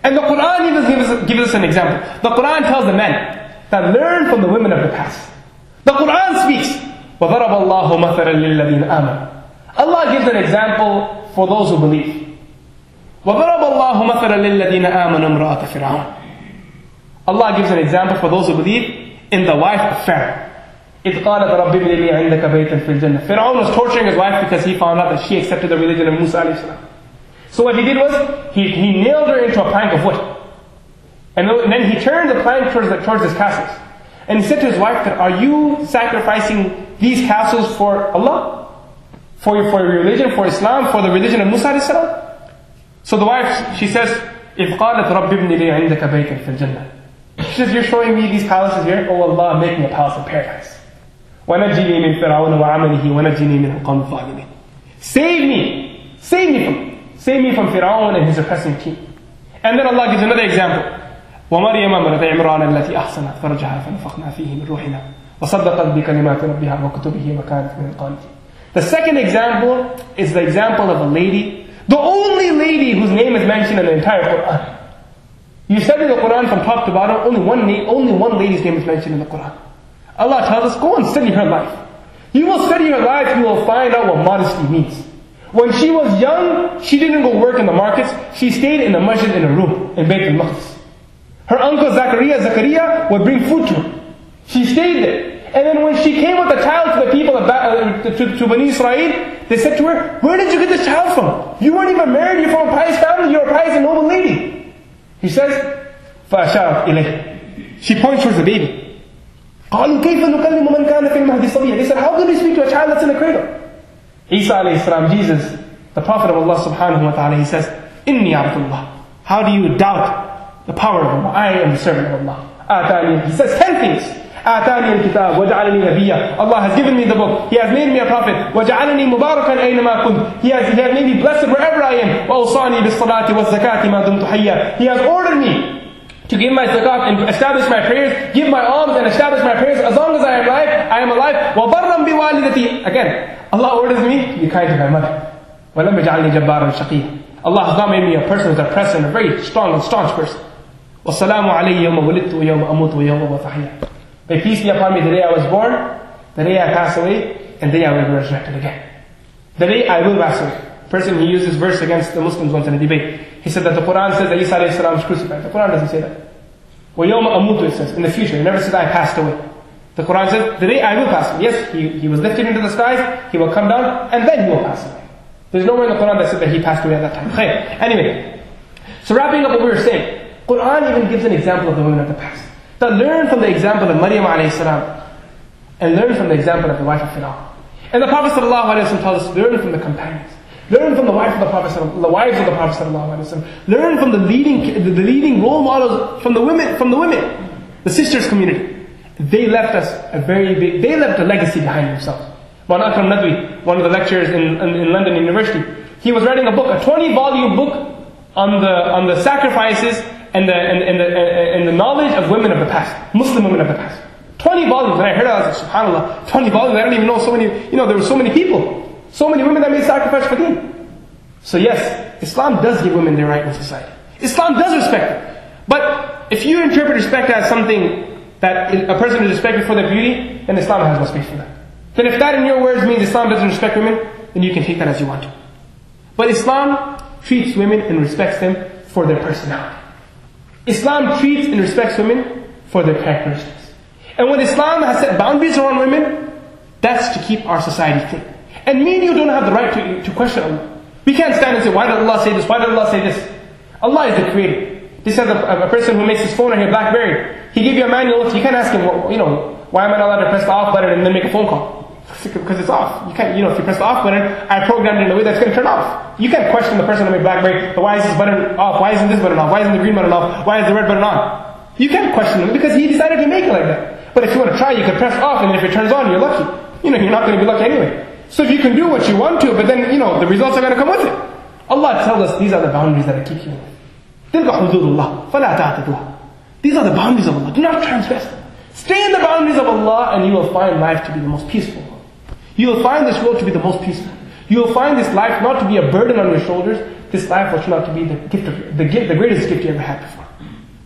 And the Quran even gives us an example. The Quran tells the men that learn from the women of the past. The Quran speaks, وَضَرَبَ اللَّهُ مَثَلًا لِلَّذِينَ آمَنُوا. Allah gives an example for those who believe. وَضَرَبَ اللَّهُ مَثَلًا لِلَّذِينَ آمَنُوا امْرَأَةَ فِرْعَوْنَ. Allah gives an example for those who believe in the wife of Pharaoh. إِذْ قَالَتْ رَبِّ ابْنِ لِي عِنْدَكَ بَيْتًا فِي الْجَنَّةِ. Pharaoh was torturing his wife because he found out that she accepted the religion of Musa alayhi salam. So what he did was, he nailed her into a plank of wood. And then he turned the plank towards his castles. And he said to his wife that, are you sacrificing these castles for Allah? For your religion, for Islam, for the religion of Musa alayhi salam? So the wife, she says, إِذْ قَالَتْ رَبِّ ابْنِ لِي عِنْدَكَ بَيْتًا فِي الْجَنَّةِ. She says, you're showing me these palaces here? Oh Allah, make me a palace in paradise. وَنَجِّنِي مِنْ فِرْعَوْنَ وَعَمَلِهِ وَنَجِّنِي مِنْ الْقَوْمِ الظَّالِمِينَ. Save me from Fir'aun and his oppressing team. And then Allah gives another example. وَمَرْيَمَ امْرَأَتَ عِمْرَانَ الَّتِي أَحْصَنَتْ فَرْجَهَا فَنَفَخْنَا فِيهِ مِنْ رُوحِنَا وَصَدَّقَتْ بِكَلِمَاتِ رَبِّهَا وَكُتُبِهِ وَكَانَتْ مِنَ الْقَانِتِينَ. The second example is the example of a lady, the only lady whose name is mentioned in the entire Quran. You study the Quran from top to bottom, only one lady's name is mentioned in the Quran. Allah tells us, go and study her life. You will study her life, you will find out what modesty means. When she was young, she didn't go work in the markets. She stayed in the masjid in a room in Bayt al-Maqdis. Her uncle Zakaria would bring food to her. She stayed there. And then when she came with the child to the people to Bani Israel, they said to her, where did you get this child from? You weren't even married, you're from a pious family, you're a pious and noble lady. He says, فَأَشَارَتْ إِلَيْهِ. She points towards the baby. قَالُوا كَيْفَ نُكَلِّمُ مَنْ كَانَ فِي الْمَهْدِ صَبِيًّا. They said, how can we speak to a child that's in the cradle? Isa alayhi salam, Jesus, the Prophet of Allah subhanahu wa ta'ala, he says, إِنِّي عَبْدُ اللَّهِ. How do you doubt the power of Allah? I am the servant of Allah. He says 10 things. آتاني الكتاب وجعلني نبيا. Allah has given me the book. He has made me a prophet. وجعلني مباركا أينما كنت. He has made me blessed wherever I am. وأوصاني بالصلاة والزكاة ما دمت حيا. He has ordered me to give my zakat and establish my prayers, give my alms and establish my prayers. As long as I am alive. وبرا بوالدتي. Again, Allah orders me to be kind to my mother. ولم يجعلني جبارا شقيا. Allah has not made me a person who's oppressed and a very strong and staunch person. والسلام علي يوم ولدت ويوم أموت ويوم أبعث حيا. May peace be upon me the day I was born, the day I pass away, and the day I will be resurrected again. The day I will pass away. Person, he used this verse against the Muslims once in a debate. He said that the Quran says that Isa alayhi salam was crucified. The Quran doesn't say that. وَيَوْمَ أَمُوتُ, it says, in the future. It never says I passed away. The Quran says, the day I will pass away. Yes, he was lifted into the skies, he will come down, and then he will pass away. There's nowhere in the Quran that said that he passed away at that time. Anyway, so wrapping up what we were saying, Quran even gives an example of the women of the past. That learn from the example of Maryam alayhi salam and learn from the example of the wife of Fir'aun. And the Prophet sallallahu alayhi wa sallam tells us, learn from the companions. Learn from the wives of the Prophet sallallahu alayhi wa sallam. Learn from the leading role models from the women, the sisters community. They left us they left a legacy behind themselves. Maulana Akram Nadwi, one of the lecturers in London University, he was writing a book, a 20-volume book on the sacrifices and the knowledge of women of the past, Muslim women of the past. 20 volumes, and I heard it, I was like, subhanAllah, 20 volumes, I don't even know so many, there were so many people, so many women that made sacrifice for deen. So yes, Islam does give women their right in society. Islam does respect them. But if you interpret respect as something that a person is respected for their beauty, then Islam has no space for that. Then if that in your words means Islam doesn't respect women, then you can take that as you want to. But Islam treats women and respects them for their personality. Islam treats and respects women for their characteristics. And when Islam has set boundaries around women, that's to keep our society clean. And me and you don't have the right to question Allah. We can't stand and say, why did Allah say this? Why did Allah say this? Allah is the creator. This is a person who makes his phone on your BlackBerry. He gave you a manual, so you can't ask him, why am I not allowed to press the off button and then make a phone call? Because it's off. You can't, if you press the off button, I programmed it in a way that's going to turn off. You can't question the person on your BlackBerry, why is this button off? Why isn't this button off? Why isn't the green button off? Why is the red button on? You can't question him because he decided to make it like that. But if you want to try, you can press off, and if it turns on, you're lucky. You're not going to be lucky anyway. So if you can do what you want to, but then, the results are going to come with it. Allah tells us these are the boundaries that I keep you in. تِلْكَ حُدُودُ اللَّهِ فَلَا تَعْتَدُوهَا. These are the boundaries of Allah. Do not transgress them. Stay in the boundaries of Allah, and you will find life to be the most peaceful. You will find this world to be the most peaceful. You will find this life not to be a burden on your shoulders, this life will turn out to be the greatest gift you ever had before.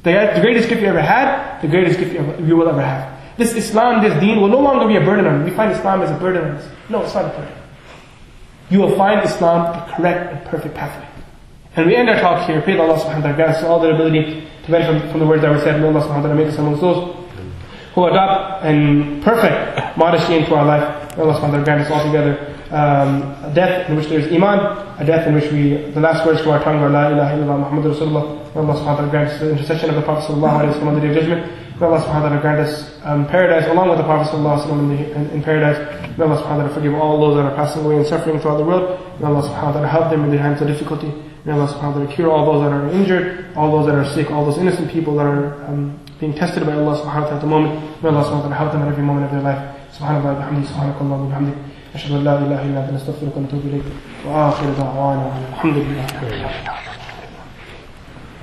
The greatest gift you ever had, the greatest gift you will ever have. This Islam, this deen will no longer be a burden on you. We find Islam as a burden on us. No, it's not a burden. You will find Islam the correct and perfect pathway. And we end our talk here. Pray that Allah subhanahu wa ta'ala grant us all the ability to benefit from the words that were said. May Allah subhanahu wa ta'ala make us amongst those who adopt and perfect modesty into our life. May Allah subhanahu wa ta'ala grant us all together a death in which there is iman, a death in which the last words to our tongue are La ilaha illallah Muhammadur Rasulullah. May Allah subhanahu wa ta'ala grant us the intercession of the Prophet sallallahu alayhi wa sallam on the day of judgment. May Allah subhanahu wa ta'ala grant us paradise along with the Prophet sallallahu alayhi wa sallam in paradise. May Allah subhanahu wa ta'ala forgive all those that are passing away and suffering throughout the world. May Allah subhanahu wa ta'ala help them in their times of difficulty. May Allah subhanahu wa ta'ala cure all those that are injured, all those that are sick, all those innocent people that are being tested by Allah subhanahu wa ta'ala at the moment. May Allah subhanahu wa ta'ala help them at every moment of their life. Subhanallah wa bihamdihi, subhanakallah wa bihamdihi. أشهد أن لا إله إلا أنت نستغفرك ونتوب إليك وآخر دعوانا الحمد لله.